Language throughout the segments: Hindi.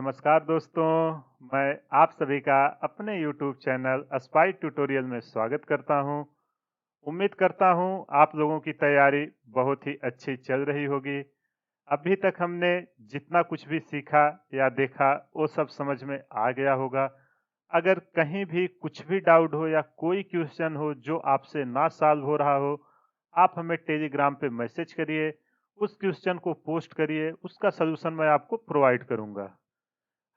नमस्कार दोस्तों, मैं आप सभी का अपने YouTube चैनल स्पाई ट्यूटोरियल में स्वागत करता हूं। उम्मीद करता हूं आप लोगों की तैयारी बहुत ही अच्छी चल रही होगी। अभी तक हमने जितना कुछ भी सीखा या देखा वो सब समझ में आ गया होगा। अगर कहीं भी कुछ भी डाउट हो या कोई क्वेश्चन हो जो आपसे ना सॉल्व हो रहा हो, आप हमें टेलीग्राम पे मैसेज करिए, उस क्वेश्चन को पोस्ट करिए, उसका सलूशन मैं आपको प्रोवाइड करूंगा।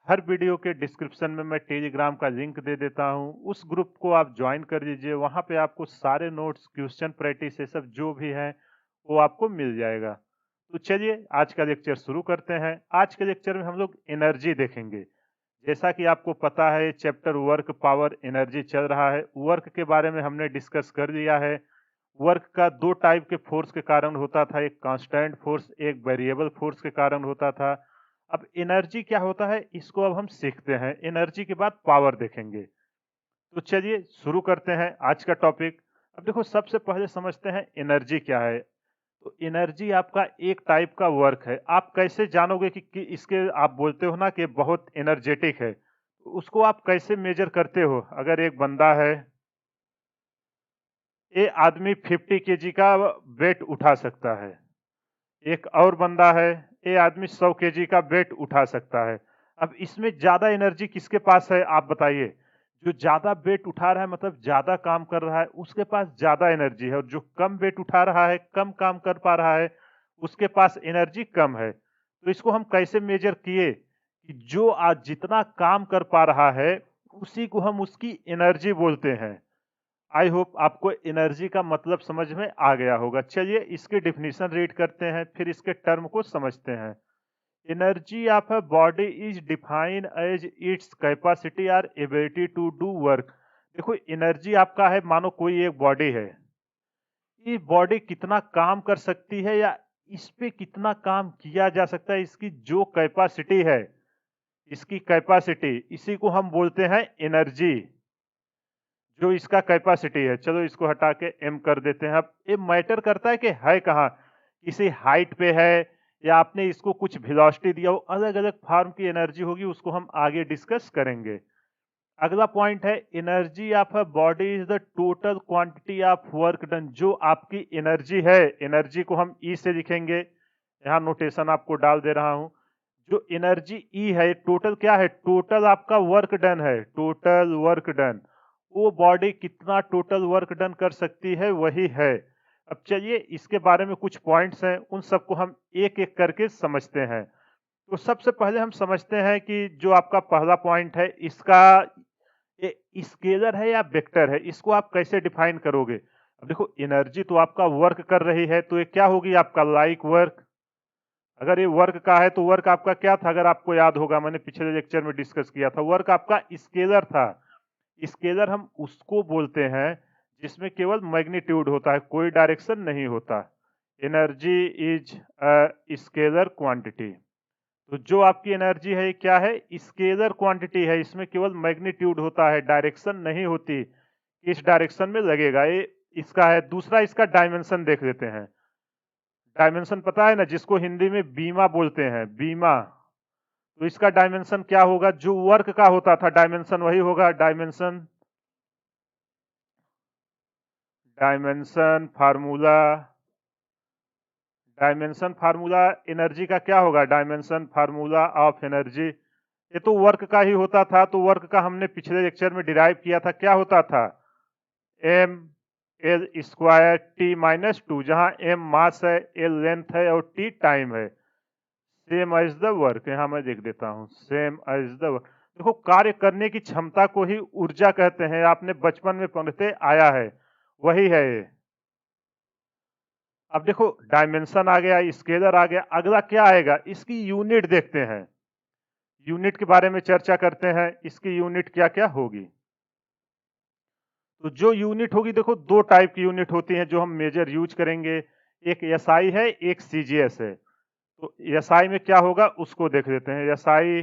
हर वीडियो के डिस्क्रिप्शन में मैं टेलीग्राम का लिंक दे देता हूं, उस ग्रुप को आप ज्वाइन कर लीजिए। वहां पे आपको सारे नोट्स, क्वेश्चन प्रैक्टिस ये सब जो भी हैं वो आपको मिल जाएगा। तो चलिए आज का लेक्चर शुरू करते हैं। आज के लेक्चर में हम लोग एनर्जी देखेंगे। जैसा कि आपको पता है चैप्टर वर्क पावर एनर्जी चल रहा है। वर्क के बारे में हमने डिस्कस कर लिया है। वर्क का दो टाइप के फोर्स के कारण होता था, एक कांस्टेंट फोर्स, एक वेरिएबल फोर्स के कारण होता था। अब एनर्जी क्या होता है इसको अब हम सीखते हैं। एनर्जी के बाद पावर देखेंगे। तो चलिए शुरू करते हैं आज का टॉपिक। अब देखो सबसे पहले समझते हैं एनर्जी क्या है। तो एनर्जी आपका एक टाइप का वर्क है। आप कैसे जानोगे कि इसके आप बोलते हो ना कि बहुत एनर्जेटिक है, तो उसको आप कैसे मेजर करते हो? अगर एक बंदा है, ये आदमी 50 केजी का वेट उठा सकता है। एक और बंदा है, ये आदमी 100 केजी का वेट उठा सकता है। अब इसमें ज्यादा एनर्जी किसके पास है आप बताइए? जो ज्यादा वेट उठा रहा है मतलब ज्यादा काम कर रहा है, उसके पास ज्यादा एनर्जी है। और जो कम वेट उठा रहा है, कम काम कर पा रहा है, उसके पास एनर्जी कम है। तो इसको हम कैसे मेजर किए कि जो आज जितना काम कर पा रहा है उसी को हम उसकी एनर्जी बोलते हैं। आई होप आपको एनर्जी का मतलब समझ में आ गया होगा। चलिए इसकी डिफिनीशन रीड करते हैं, फिर इसके टर्म को समझते हैं। Energy of a body is defined as its capacity और एबिलिटी टू डू वर्क। देखो एनर्जी आपका है, मानो कोई एक बॉडी है, ये बॉडी कितना काम कर सकती है या इस पे कितना काम किया जा सकता है, इसकी जो कैपेसिटी है, इसकी कैपेसिटी, इसी को हम बोलते हैं एनर्जी। जो इसका कैपेसिटी है, चलो इसको हटा के एम कर देते हैं। अब ये मैटर करता है कि है कहाँ, किसी हाइट पे है या आपने इसको कुछ वेलोसिटी दिया हो, अलग अलग फॉर्म की एनर्जी होगी, उसको हम आगे डिस्कस करेंगे। अगला पॉइंट है energy of a body is the total quantity of work done. जो आपकी एनर्जी है, एनर्जी को हम ई से लिखेंगे, यहाँ नोटेशन आपको डाल दे रहा हूं। जो एनर्जी ई है, टोटल क्या है? टोटल आपका वर्क डन है, टोटल वर्क डन। वो बॉडी कितना टोटल वर्क डन कर सकती है वही है। अब चलिए इसके बारे में कुछ पॉइंट्स हैं, उन सबको हम एक एक करके समझते हैं। तो सबसे पहले हम समझते हैं कि जो आपका पहला पॉइंट है, इसका ये स्केलर है या वेक्टर है, इसको आप कैसे डिफाइन करोगे? अब देखो एनर्जी तो आपका वर्क कर रही है, तो ये क्या होगी आपका? Like work. अगर ये वर्क का है तो वर्क आपका क्या था? अगर आपको याद होगा, मैंने पिछले लेक्चर में डिस्कस किया था, वर्क आपका स्केलर था। स्केलर हम उसको बोलते हैं जिसमें केवल मैग्नीट्यूड होता है, कोई डायरेक्शन नहीं होता। Energy is a scalar quantity. तो जो आपकी एनर्जी है ये क्या है? स्केलर क्वांटिटी है, इसमें केवल मैग्नीट्यूड होता है, डायरेक्शन नहीं होती, किस डायरेक्शन में लगेगा ये इसका है। दूसरा इसका डायमेंशन देख लेते हैं। डायमेंशन पता है ना, जिसको हिंदी में बीमा बोलते हैं, बीमा। तो इसका डायमेंशन क्या होगा? जो वर्क का होता था डायमेंशन वही होगा। Dimension, dimension formula, dimension formula energy का क्या होगा? Dimension formula of energy. ये तो वर्क का ही होता था, तो वर्क का हमने पिछले लेक्चर में डिराइव किया था। क्या होता था? M L square T minus two, जहां एम मास है, एल लेंथ है और टी टाइम है। सेम एज द वर्क, यहां मैं लिख देता हूं, सेम एज द वर्क। देखो कार्य करने की क्षमता को ही ऊर्जा कहते हैं, आपने बचपन में पढ़ते आया है, वही है ये। अब देखो डायमेंशन आ गया, स्केलर आ गया, अगला क्या आएगा? इसकी यूनिट देखते हैं। यूनिट के बारे में चर्चा करते हैं, इसकी यूनिट क्या क्या होगी। तो जो यूनिट होगी, देखो दो टाइप की यूनिट होती हैं जो हम मेजर यूज करेंगे। एक एसआई है, एक सीजीएस है। तो एसआई में क्या होगा उसको देख लेते हैं। SI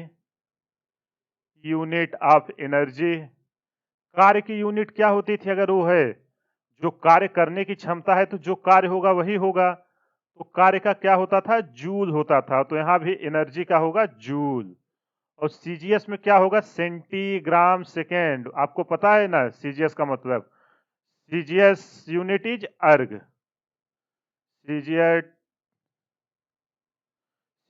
unit of energy. कार्य की यूनिट क्या होती थी? अगर वो है जो कार्य करने की क्षमता है, तो जो कार्य होगा वही होगा। तो कार्य का क्या होता था? जूल होता था। तो यहां भी एनर्जी का होगा जूल। और सीजीएस में क्या होगा? Centigram second. आपको पता है ना सीजीएस का मतलब? सीजीएस यूनिट इज अर्ग। CGS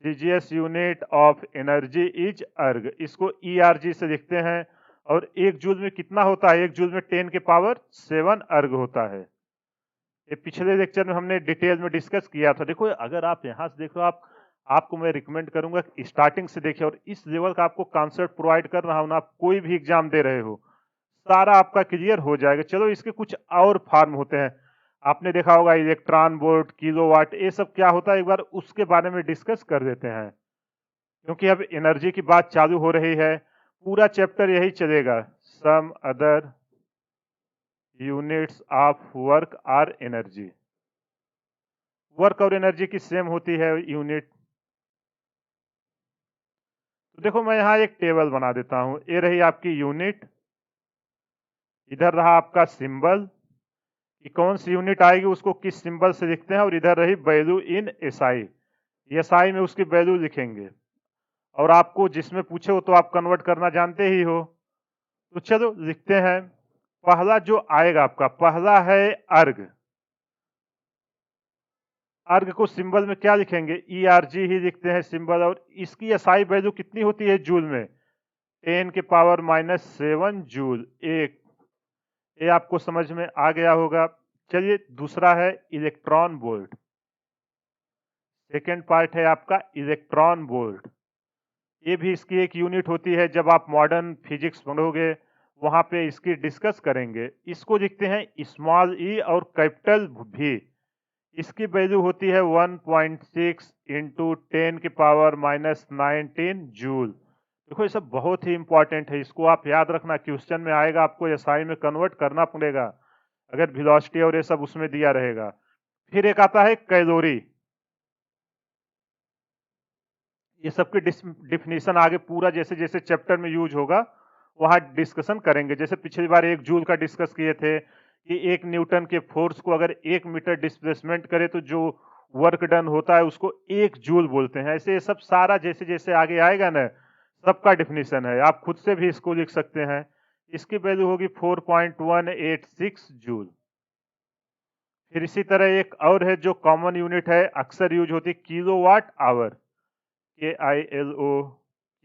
CGS unit of energy is अर्ग। इसको ईआरजी से लिखते हैं। और एक जूल में कितना होता है? एक जूल में 10 के पावर 7 अर्ग होता है। ये पिछले लेक्चर में हमने डिटेल में डिस्कस किया था। देखो अगर आप यहाँ से देखो, आपको मैं रिकमेंड करूंगा कि स्टार्टिंग से देखिए, और इस लेवल का आपको कॉन्सेप्ट प्रोवाइड कर रहा हूं ना, आप कोई भी एग्जाम दे रहे हो सारा आपका क्लियर हो जाएगा। चलो इसके कुछ और फॉर्म होते हैं, आपने देखा होगा इलेक्ट्रॉन वोल्ट, किलोवाट, ये सब क्या होता है एक बार उसके बारे में डिस्कस कर देते हैं, क्योंकि अब एनर्जी की बात चालू हो रही है। पूरा चैप्टर यही चलेगा। Some other units of work or energy. Work और एनर्जी की सेम होती है यूनिट। तो देखो मैं यहाँ एक टेबल बना देता हूं। ये रही आपकी यूनिट, इधर रहा आपका सिंबल कि कौन सी यूनिट आएगी उसको किस सिंबल से लिखते हैं, और इधर रही वैल्यू इन एसआई। एसआई में उसकी वैल्यू लिखेंगे, और आपको जिसमें पूछे हो तो आप कन्वर्ट करना जानते ही हो। तो चलो लिखते हैं। पहला जो आएगा आपका, पहला है अर्ग। अर्ग को सिंबल में क्या लिखेंगे? ईआरजी ही लिखते हैं सिंबल। और इसकी एसआई वैल्यू कितनी होती है जूल में? 10 के पावर -7 जूल। एक ये आपको समझ में आ गया होगा। चलिए दूसरा है इलेक्ट्रॉन वोल्ट। सेकेंड पार्ट है आपका इलेक्ट्रॉन वोल्ट। ये भी इसकी एक यूनिट होती है। जब आप मॉडर्न फिजिक्स पढ़ोगे वहां पे इसकी डिस्कस करेंगे। इसको लिखते हैं स्मॉल ई और कैपिटल भी। इसकी वैल्यू होती है 1.6 इंटू 10 के पावर -19 जूल। देखो ये सब बहुत ही इंपॉर्टेंट है, इसको आप याद रखना। क्वेश्चन में आएगा, आपको एसआई में कन्वर्ट करना पड़ेगा अगर वेलोसिटी और ये सब उसमें दिया रहेगा। फिर एक आता है कैलोरी। ये सब की डिफिनीशन आगे पूरा जैसे जैसे चैप्टर में यूज होगा वहां डिस्कशन करेंगे। जैसे पिछली बार 1 जूल का डिस्कस किए थे कि 1 न्यूटन के फोर्स को अगर 1 मीटर डिस्प्लेसमेंट करे तो जो वर्क डन होता है उसको 1 जूल बोलते हैं। ऐसे ये सब सारा जैसे जैसे आगे आएगा ना, सबका डिफिनीशन है। आप खुद से भी इसको लिख सकते हैं। इसकी वैल्यू होगी 4.186 जूल। फिर इसी तरह एक और है जो कॉमन यूनिट है, अक्सर यूज होती है, kilowatt hour. KILO,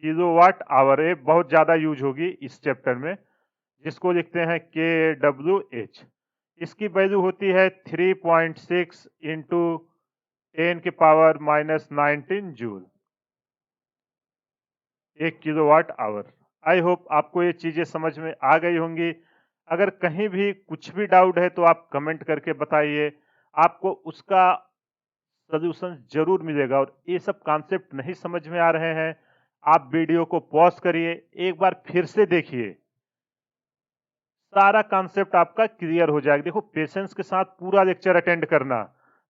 kilowatt hour. ये बहुत ज्यादा यूज होगी इस चैप्टर में, जिसको लिखते हैं KWH। इसकी वैल्यू होती है 3.6 इंटू 10 के power -19 joule. 1 kilowatt hour. I hope आपको ये चीजें समझ में आ गई होंगी। अगर कहीं भी कुछ भी डाउट है तो आप कमेंट करके बताइए, आपको उसका सॉल्यूशन जरूर मिलेगा। और ये सब कॉन्सेप्ट नहीं समझ में आ रहे हैं, आप वीडियो को पॉज करिए, एक बार फिर से देखिए, सारा कॉन्सेप्ट आपका क्लियर हो जाएगा। देखो पेशेंस के साथ पूरा लेक्चर अटेंड करना,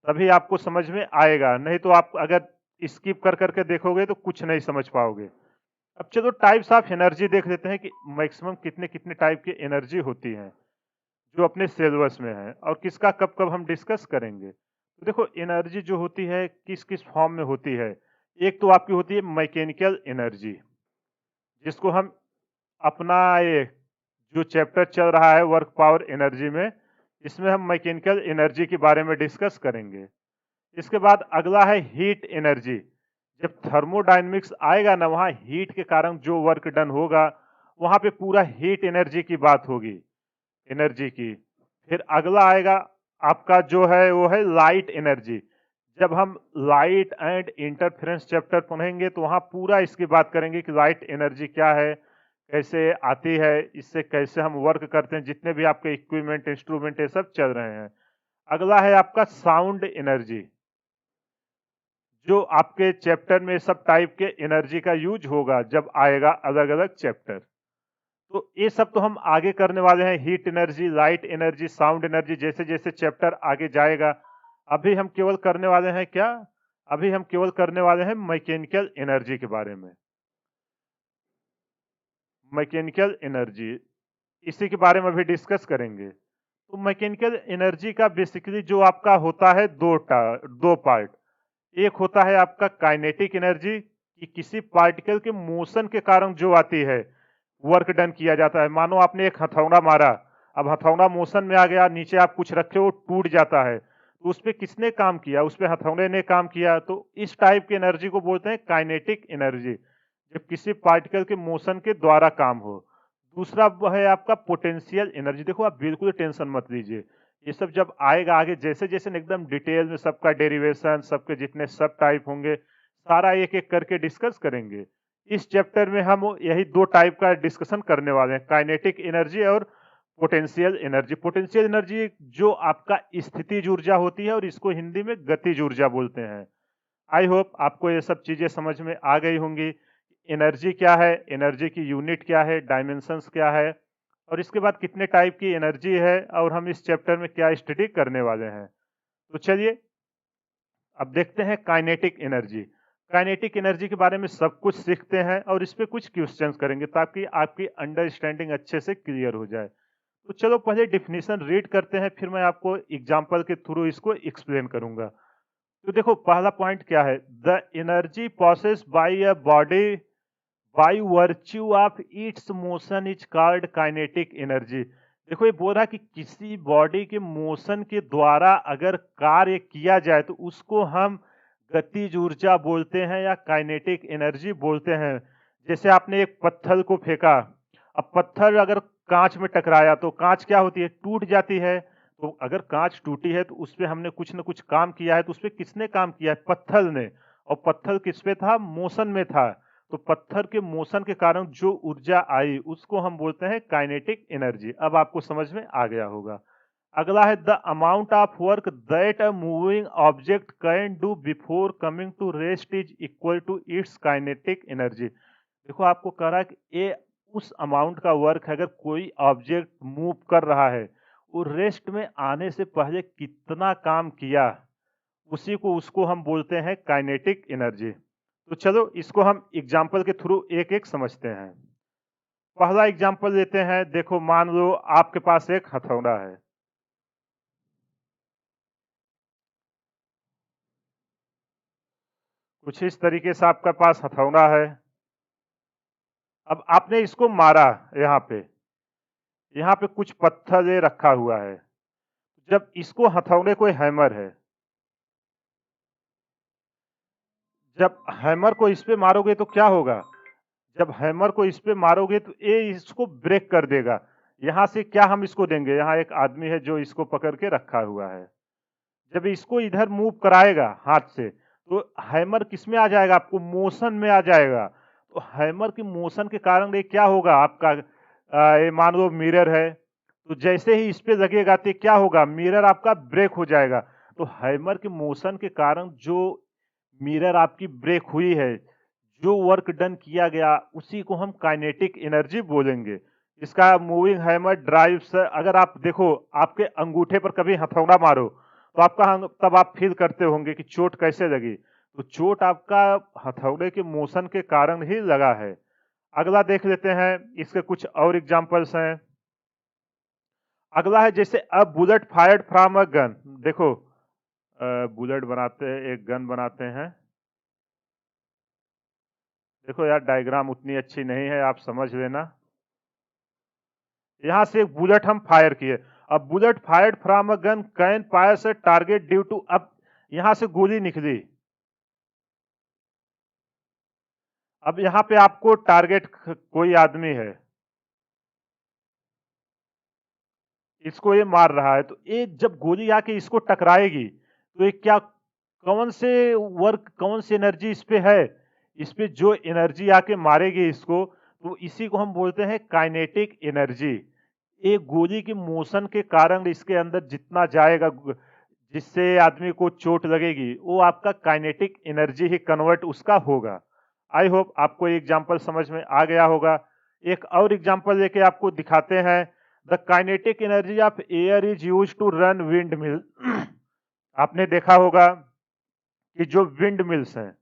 तभी आपको समझ में आएगा। नहीं तो आप अगर स्किप कर करके देखोगे तो कुछ नहीं समझ पाओगे। अब चलो टाइप्स ऑफ एनर्जी देख लेते हैं कि मैक्सिमम कितने कितने टाइप की एनर्जी होती है जो अपने सिलेबस में है, और किसका कब कब हम डिस्कस करेंगे। तो देखो एनर्जी जो होती है किस किस फॉर्म में होती है। एक तो आपकी होती है मैकेनिकल एनर्जी, जिसको हम अपना ये जो चैप्टर चल रहा है वर्क पावर एनर्जी में, इसमें हम मैकेनिकल एनर्जी के बारे में डिस्कस करेंगे। इसके बाद अगला है हीट एनर्जी। जब थर्मोडायनेमिक्स आएगा ना, वहां हीट के कारण जो वर्क डन होगा वहां पे पूरा हीट एनर्जी की बात होगी, एनर्जी की। फिर अगला आएगा आपका जो है वो है लाइट एनर्जी। जब हम लाइट एंड इंटरफेरेंस चैप्टर पढ़ेंगे तो वहां पूरा इसकी बात करेंगे कि लाइट एनर्जी क्या है, कैसे आती है, इससे कैसे हम वर्क करते हैं, जितने भी आपके इक्विपमेंट इंस्ट्रूमेंट ये सब चल रहे हैं। अगला है आपका साउंड एनर्जी, जो आपके चैप्टर में सब टाइप के एनर्जी का यूज होगा जब आएगा अलग अलग चैप्टर। तो ये सब तो हम आगे करने वाले हैं, heat energy, light energy, sound energy, जैसे जैसे चैप्टर आगे जाएगा। अभी हम केवल करने वाले हैं क्या? अभी हम केवल करने वाले हैं मैकेनिकल एनर्जी के बारे में। मैकेनिकल एनर्जी इसी के बारे में भी डिस्कस करेंगे। तो मैकेनिकल एनर्जी का बेसिकली जो आपका होता है दो पार्ट। एक होता है आपका काइनेटिक एनर्जी, कि किसी पार्टिकल के मोशन के कारण जो आती है, वर्क डन किया जाता है। मानो आपने एक हथौड़ा मारा, अब हथौड़ा मोशन में आ गया, नीचे आप कुछ रखे हो, टूट जाता है, तो उस पे किसने काम किया? उस पे हथौड़े ने काम किया। तो इस टाइप की एनर्जी को बोलते हैं काइनेटिक एनर्जी, जब किसी पार्टिकल के मोशन के द्वारा काम हो। दूसरा वो है आपका पोटेंशियल एनर्जी। देखो, आप बिल्कुल टेंशन मत लीजिए, ये सब जब आएगा आगे, जैसे जैसे एकदम डिटेल में सबका डेरिवेशन, सबके जितने सब टाइप होंगे, सारा एक एक करके डिस्कस करेंगे। इस चैप्टर में हम यही दो टाइप का डिस्कशन करने वाले हैं, काइनेटिक एनर्जी और पोटेंशियल एनर्जी। पोटेंशियल एनर्जी जो आपका स्थितिज ऊर्जा होती है, और इसको हिंदी में गतिज ऊर्जा बोलते हैं। आई होप आपको ये सब चीजें समझ में आ गई होंगी। एनर्जी क्या है, एनर्जी की यूनिट क्या है, डायमेंशंस क्या है, और इसके बाद कितने टाइप की एनर्जी है, और हम इस चैप्टर में क्या स्टडी करने वाले हैं। तो चलिए अब देखते हैं काइनेटिक एनर्जी। काइनेटिक एनर्जी के बारे में सब कुछ सीखते हैं, और इस पे कुछ क्वेश्चंस करेंगे ताकि आपकी अंडरस्टैंडिंग अच्छे से क्लियर हो जाए। तो चलो पहले डिफिनीशन रीड करते हैं, फिर मैं आपको एग्जांपल के थ्रू इसको एक्सप्लेन करूंगा। तो देखो, पहला पॉइंट क्या है? The energy process by a body by virtue of its motion is called kinetic energy. देखो, ये बोल रहा है कि किसी बॉडी के मोशन के द्वारा अगर कार्य किया जाए तो उसको हम गतिज ऊर्जा बोलते हैं या काइनेटिक एनर्जी बोलते हैं। जैसे आपने एक पत्थर को फेंका, अब पत्थर अगर कांच में टकराया तो कांच क्या होती है? टूट जाती है। तो अगर कांच टूटी है तो उस पे हमने कुछ न कुछ काम किया है, तो उस पे किसने काम किया है? पत्थर ने। और पत्थर किस पे था? मोशन में था। तो पत्थर के मोशन के कारण जो ऊर्जा आई उसको हम बोलते हैं काइनेटिक एनर्जी। अब आपको समझ में आ गया होगा। अगला है the amount of work that a moving object can do before coming to rest is equal to its kinetic energy. देखो, आपको कह रहा है कि ये उस अमाउंट का वर्क है, अगर कोई ऑब्जेक्ट मूव कर रहा है, वो रेस्ट में आने से पहले कितना काम किया, उसी को उसको हम बोलते हैं काइनेटिक एनर्जी। तो चलो इसको हम एग्जाम्पल के थ्रू एक एक समझते हैं। पहला एग्जाम्पल लेते हैं। देखो, मान लो आपके पास एक हथौड़ा है। कुछ इस तरीके से आपके पास हथौड़ा है। अब आपने इसको मारा, यहाँ पे कुछ पत्थर ये रखा हुआ है। जब इसको हथौड़े को हैमर है, जब हैमर को इस पे मारोगे तो क्या होगा? जब हैमर को इस पे मारोगे तो ये इसको ब्रेक कर देगा। यहां से क्या हम इसको देंगे? यहाँ एक आदमी है जो इसको पकड़ के रखा हुआ है। जब इसको इधर मूव कराएगा हाथ से, तो हैमर किस में आ जाएगा? आपको मोशन में आ जाएगा। तो हैमर की मोशन के कारण ये क्या होगा आपका? ये मान लो मिरर है, तो जैसे ही इस पे लगेगा तो क्या होगा? मिरर आपका ब्रेक हो जाएगा। तो हैमर के मोशन के कारण जो मिरर आपकी ब्रेक हुई है, जो वर्क डन किया गया, उसी को हम काइनेटिक एनर्जी बोलेंगे। इसका मूविंग हैमर ड्राइव्स, अगर आप देखो आपके अंगूठे पर कभी हथौड़ा मारो तो आपका तब आप फील करते होंगे कि चोट कैसे लगी। तो चोट आपका हथौड़े के मोशन के कारण ही लगा है। अगला देख लेते हैं, इसके कुछ और एग्जांपल्स हैं। अगला है जैसे a bullet fired from a gun. देखो, बुलेट बनाते हैं, एक गन बनाते हैं। देखो यार, डायग्राम उतनी अच्छी नहीं है, आप समझ लेना। यहां से एक बुलेट हम फायर किए। अब bullet fired from a gun can fire a target due to, अब यहां से गोली निकली। अब यहां पे आपको टारगेट कोई आदमी है, इसको ये मार रहा है, तो ये जब गोली आके इसको टकराएगी तो ये क्या, कौन से वर्क, कौन सी एनर्जी इस पे है? इस पे जो एनर्जी आके मारेगी इसको, तो इसी को हम बोलते हैं काइनेटिक एनर्जी। एक गोली की मोशन के कारण इसके अंदर जितना जाएगा, जिससे आदमी को चोट लगेगी, वो आपका काइनेटिक एनर्जी ही कन्वर्ट उसका होगा। आई होप आपको एग्जांपल समझ में आ गया होगा। एक और एग्जांपल लेके आपको दिखाते हैं। The kinetic energy of air is use to run windmill. आपने देखा होगा कि जो विंड मिल्स हैं,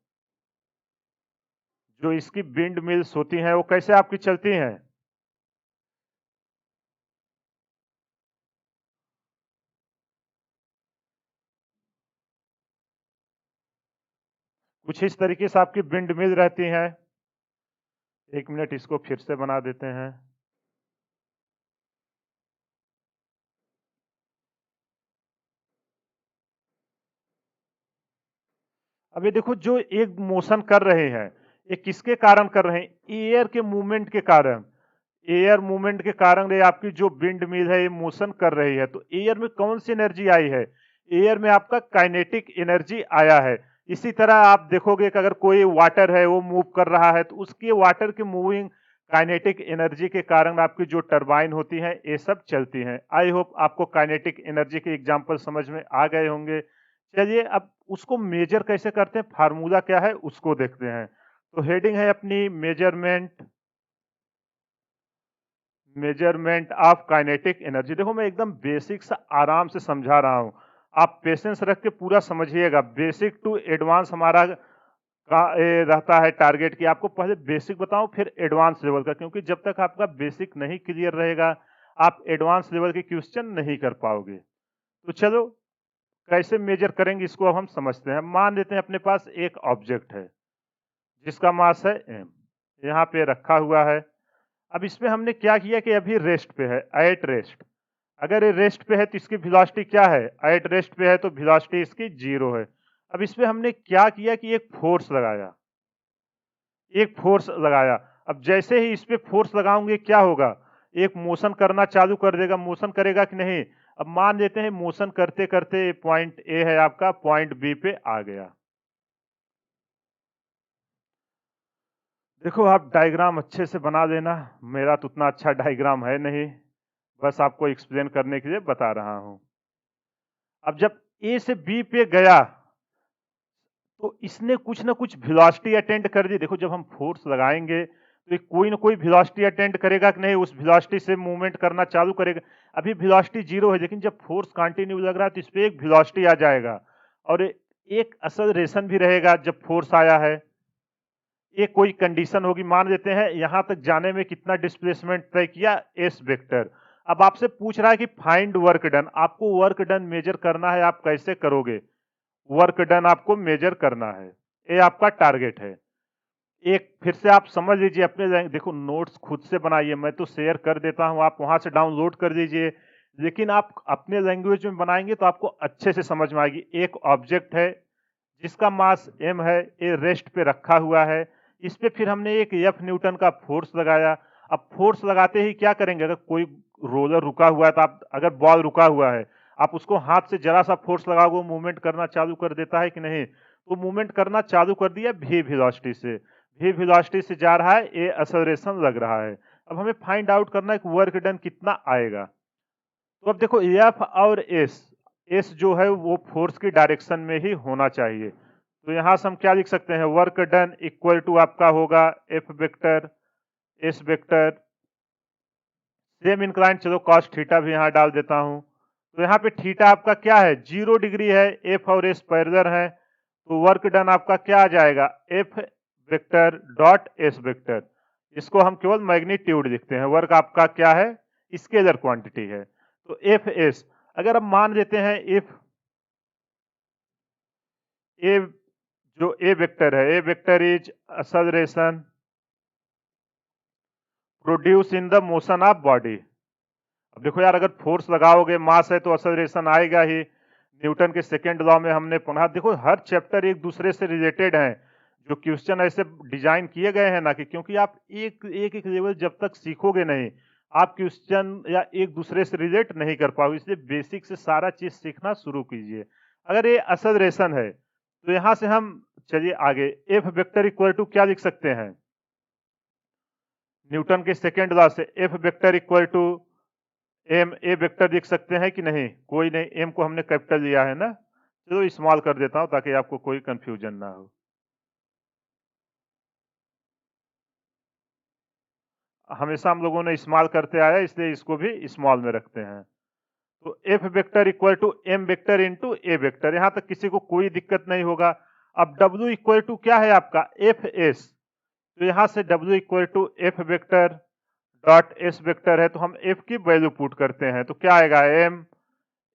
जो इसकी विंड मिल्स होती हैं, वो कैसे आपकी चलती हैं? कुछ इस तरीके से आपकी विंड मिल रहती है। 1 मिनट इसको फिर से बना देते हैं। अब ये देखो जो एक मोशन कर रहे हैं, ये किसके कारण कर रहे हैं? एयर के मूवमेंट के कारण। एयर मूवमेंट के कारण ये आपकी जो विंड मिल है ये मोशन कर रही है। तो एयर में कौन सी एनर्जी आई है? एयर में आपका काइनेटिक एनर्जी आया है। इसी तरह आप देखोगे कि अगर कोई वाटर है वो मूव कर रहा है तो उसके वाटर के मूविंग काइनेटिक एनर्जी के कारण आपकी जो टरबाइन होती है ये सब चलती हैं। आई होप आपको काइनेटिक एनर्जी के एग्जांपल समझ में आ गए होंगे। चलिए अब उसको मेजर कैसे करते हैं, फार्मूला क्या है उसको देखते हैं। तो हेडिंग है अपनी मेजरमेंट ऑफ काइनेटिक एनर्जी। देखो मैं एकदम बेसिक से आराम से समझा रहा हूं, आप पेशेंस रख के पूरा समझिएगा। बेसिक टू एडवांस हमारा रहता है टारगेट कि आपको पहले बेसिक बताऊं फिर एडवांस लेवल का, क्योंकि जब तक आपका बेसिक नहीं क्लियर रहेगा आप एडवांस लेवल के क्वेश्चन नहीं कर पाओगे। तो चलो कैसे मेजर करेंगे इसको अब हम समझते हैं। मान लेते हैं अपने पास एक ऑब्जेक्ट है जिसका मास है m, यहाँ पे रखा हुआ है। अब इसमें हमने क्या किया कि अभी रेस्ट पे है, एट रेस्ट। अगर ये रेस्ट पे है तो इसकी वेलोसिटी क्या है? एट रेस्ट पे है तो वेलोसिटी इसकी 0 है। अब इसमें हमने क्या किया कि एक फोर्स लगाया, एक फोर्स लगाया। अब जैसे ही इस पे फोर्स लगाओगे क्या होगा? एक मोशन करना चालू कर देगा। मोशन करेगा कि नहीं? अब मान लेते हैं मोशन करते करते पॉइंट ए है आपका, पॉइंट बी पे आ गया। देखो आप डायग्राम अच्छे से बना देना, मेरा तो उतना अच्छा डायग्राम है नहीं, बस आपको एक्सप्लेन करने के लिए बता रहा हूं। अब जब ए से बी पे गया तो इसने कुछ ना कुछ वेलोसिटी अटेंड कर दी। देखो जब हम फोर्स लगाएंगे तो ये कोई ना कोई वेलोसिटी अटेंड करेगा कि नहीं, उस वेलोसिटी से मूवमेंट करना चालू करेगा। अभी वेलोसिटी 0 है, लेकिन जब फोर्स कंटिन्यू लग रहा है तो इस पे एक वेलोसिटी आ जाएगा और एक एक्सेलरेशन भी रहेगा जब फोर्स आया है। ये कोई कंडीशन होगी, मान लेते हैं यहां तक जाने में कितना डिस्प्लेसमेंट तय किया, एस वेक्टर। अब आपसे पूछ रहा है कि फाइंड वर्क डन। आपको वर्क डन मेजर करना है, आप कैसे करोगे? वर्क डन आपको मेजर करना है, ये आपका टारगेट है। एक फिर से आप समझ लीजिए अपने, देखो नोट्स खुद से बनाइए, मैं तो शेयर कर देता हूं, आप वहां से डाउनलोड कर दीजिए, लेकिन आप अपने लैंग्वेज में बनाएंगे तो आपको अच्छे से समझ में आएगी। एक ऑब्जेक्ट है जिसका मास m है, ये रेस्ट पे रखा हुआ है। इस पे फिर हमने एक F न्यूटन का फोर्स लगाया। अब फोर्स लगाते ही क्या करेंगे? अगर कोई रोलर रुका हुआ है तो आप, अगर बॉल रुका हुआ है आप उसको हाथ से जरा सा फोर्स लगाओगे, मूवमेंट करना चालू कर देता है कि नहीं? तो मूवमेंट करना चालू कर दिया v वेलोसिटी से, v वेलोसिटी से जा रहा है, ये एक्सेलरेशन लग रहा है। अब हमें फाइंड आउट करना है कि वर्क डन कितना आएगा। तो अब देखो F और S जो है वो फोर्स की डायरेक्शन में ही होना चाहिए। तो यहां से हम क्या लिख सकते हैं? वर्क डन इक्वल टू आपका होगा F vector S vector, same incline, चलो कॉस थीटा भी यहां डाल देता हूं। तो यहाँ पे थीटा आपका क्या है? 0 डिग्री है, F और S पैरेलल है, तो वर्क डन आपका क्या आ जाएगा? F vector dot S vector. इसको हम केवल मैग्नीट्यूड लिखते हैं, वर्क आपका क्या है? स्केलर क्वांटिटी है। तो एफ एस, अगर हम मान लेते हैं इफ ए, जो ए वेक्टर है, a vector is acceleration produce in the motion of body. अब देखो यार, अगर फोर्स लगाओगे, मास है तो एक्सेलरेशन आएगा ही। न्यूटन के सेकेंड लॉ में हमने पढ़ा। देखो हर चैप्टर एक दूसरे से रिलेटेड है, जो क्वेश्चन ऐसे डिजाइन किए गए हैं ना कि क्योंकि आप एक एक लेवल जब तक सीखोगे नहीं, आप क्वेश्चन या एक दूसरे से रिलेट नहीं कर पाओगे। इसलिए बेसिक से सारा चीज सीखना शुरू कीजिए। अगर ये एक्सेलरेशन है तो यहां से हम चलिए आगे, एफ वेक्टर इक्वल टू क्या लिख सकते हैं? न्यूटन के सेकेंड लॉ से F vector equal to M A vector लिख सकते हैं कि नहीं? कोई नहीं, एम को हमने कैपिटल लिया है ना, चलो स्मॉल कर देता हूं ताकि आपको कोई कंफ्यूजन ना हो। हमेशा हम लोगों ने स्मॉल करते आया, इसलिए इसको भी स्मॉल में रखते हैं। तो F vector equal to M vector into A vector, यहां तक किसी को कोई दिक्कत नहीं होगा। अब डब्ल्यू इक्वल टू क्या है आपका? F S. तो यहां से W equal to F vector dot S vector है, तो हम एफ की वैल्यू पुट करते हैं तो क्या आएगा? एम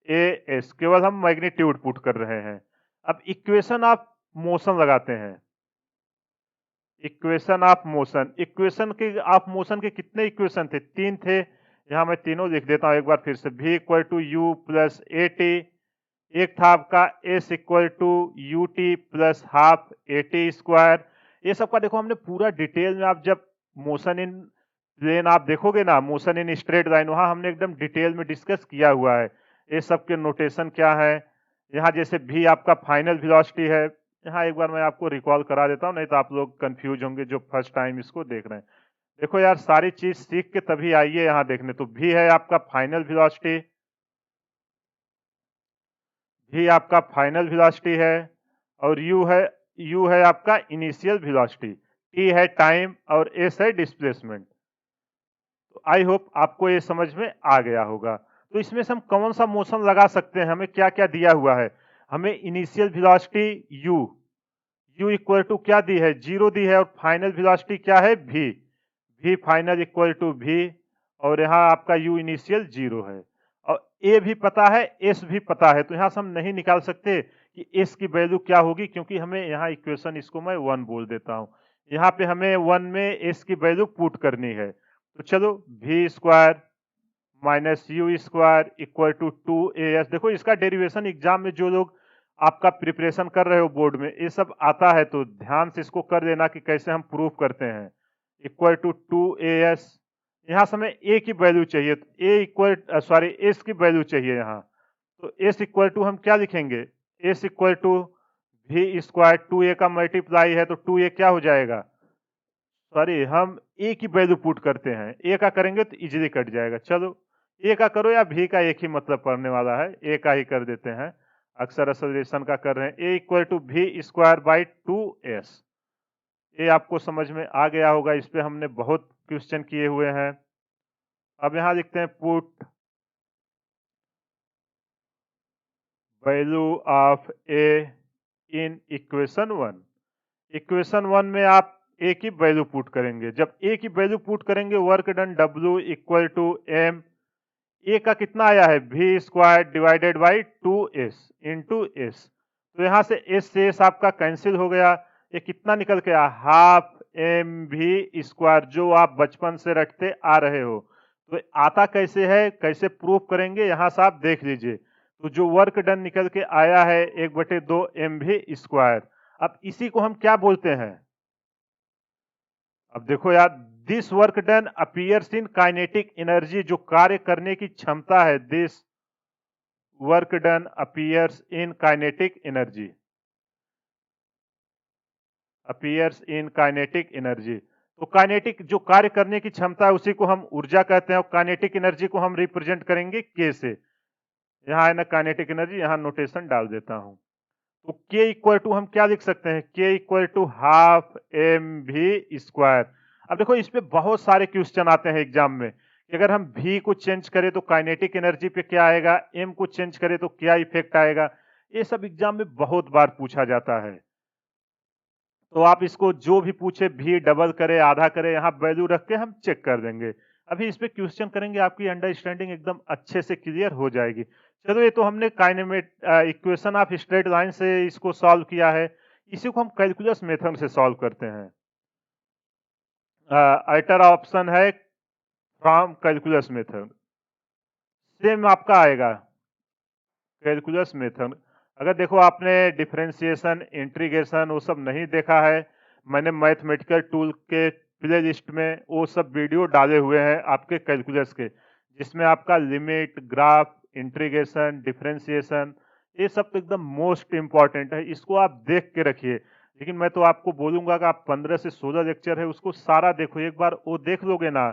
ए एस, केवल हम मैग्नीट्यूड पुट कर रहे हैं। अब इक्वेशन ऑफ मोशन लगाते हैं। इक्वेशन ऑफ मोशन, इक्वेशन के ऑफ मोशन के कितने इक्वेशन थे? 3 थे। यहाँ मैं तीनों लिख देता हूँ एक बार फिर से। v equal to U plus A T, एक था आपका s equal to U T plus half A T square. ये सब का देखो हमने पूरा डिटेल में, आप जब मोशन इन प्लेन आप देखोगे ना, मोशन इन स्ट्रेट लाइन, वहां हमने एकदम डिटेल में डिस्कस किया हुआ है। ये सब के नोटेशन क्या है। यहाँ जैसे v आपका फाइनल वेलोसिटी है, यहाँ एक बार मैं आपको रिकॉल करा देता हूँ, नहीं तो आप लोग कंफ्यूज होंगे जो फर्स्ट टाइम इसको देख रहे हैं। देखो यार, सारी चीज सीख के तभी आइए यहाँ देखने। तो v है आपका फाइनल वेलोसिटी, v आपका फाइनल वेलोसिटी है, और u है आपका इनिशियल वेलोसिटी, t है टाइम, और s है डिस्प्लेसमेंट। तो आई होप आपको ये समझ में आ गया होगा। तो इसमें से हम कौन सा मोशन लगा सकते हैं, हमें क्या क्या दिया हुआ है। हमें initial velocity u equal to क्या दी है, 0 दी है, और फाइनल वेलोसिटी क्या है, v final equal to v, और यहाँ आपका u इनिशियल 0 है, और a भी पता है, s भी पता है। तो यहाँ से हम नहीं निकाल सकते कि s की वैल्यू क्या होगी, क्योंकि हमें यहाँ इक्वेशन, इसको मैं 1 बोल देता हूँ, यहाँ पे हमें 1 में s की वैल्यू पुट करनी है। तो चलो, v square minus U square equal to 2as। देखो इसका डेरिवेशन एग्जाम में जो लोग आपका प्रिपरेशन कर रहे हो बोर्ड में, ये सब आता है, तो ध्यान से इसको कर देना कि कैसे हम प्रूफ करते हैं। इक्वल टू 2as, यहाँ से हमें a की वैल्यू चाहिए, तो a इक्वल s की वैल्यू चाहिए यहाँ। तो s इक्वल टू हम क्या लिखेंगे, s equal to v square, 2a का मल्टीप्लाई है तो 2a क्या हो जाएगा, सॉरी हम a की वैल्यू पुट करते हैं, a का करेंगे तो इजीली कट जाएगा। चलो a का करो या v का, एक ही मतलब पड़ने वाला है, a का ही कर देते हैं, अक्सर असोसिएशन का कर रहे हैं। a equal to v square by 2s। ये आपको समझ में आ गया होगा, इस पे हमने बहुत क्वेश्चन किए हुए हैं। अब यहाँ लिखते हैं put value of a in equation 1। Equation 1 में आप a की वैल्यू पुट करेंगे। जब a की वैल्यू पुट करेंगे, work done W equal to m, a का कितना आया है, v square divided by 2s into s। तो यहाँ से s आपका कैंसिल हो गया, ये कितना निकल के आया, हाफ mv स्क्वायर, जो आप बचपन से रटते आ रहे हो। तो आता कैसे है, कैसे प्रूफ करेंगे, यहाँ से आप देख लीजिए। तो जो वर्क डन निकल के आया है 1/2 mv स्क्वायर। अब इसी को हम क्या बोलते हैं, अब देखो यार, this work done appears in kinetic energy, जो कार्य करने की क्षमता है, this work done appears in kinetic energy, appears in kinetic energy. तो काइनेटिक जो कार्य करने की क्षमता है उसी को हम ऊर्जा कहते हैं, और काइनेटिक एनर्जी को हम रिप्रेजेंट करेंगे के से। यहाँ है ना काइनेटिक एनर्जी, यहाँ नोटेशन डाल देता हूं। तो k इक्वल टू हम क्या लिख सकते हैं, k equal to half mv square. अब देखो इस पे बहुत सारे क्वेश्चन आते हैं एग्जाम में, कि अगर हम v को चेंज करें तो काइनेटिक एनर्जी पे क्या आएगा, m को चेंज करें तो क्या इफेक्ट आएगा। ये सब एग्जाम में बहुत बार पूछा जाता है। तो आप इसको जो भी पूछे, v डबल करे आधा करे, यहाँ वैल्यू रख के हम चेक कर देंगे। अभी इस पे क्वेश्चन करेंगे, आपकी अंडरस्टैंडिंग एकदम अच्छे से क्लियर हो जाएगी। चलो, ये तो हमने काइनेमेट इक्वेशन ऑफ स्ट्रेट लाइन से इसको सॉल्व किया है। इसी को हम कैलकुलस मेथड से सॉल्व करते हैं। अल्टर ऑप्शन है फ्रॉम कैलकुलस मेथड, सेम आपका आएगा कैलकुलस मेथड। अगर देखो आपने डिफरेंशिएशन, इंटीग्रेशन वो सब नहीं देखा है, मैंने मैथमेटिकल टूल के प्ले लिस्ट में वो सब वीडियो डाले हुए हैं आपके कैलकुलस के, जिसमें आपका लिमिट, ग्राफ, इंटीग्रेशन, डिफरेंशिएशन, ये सब तो एकदम मोस्ट इंपॉर्टेंट है, इसको आप देख के रखिए। लेकिन मैं तो आपको बोलूंगा कि आप 15 से 16 लेक्चर है उसको सारा देखो, एक बार वो देख लोगे ना,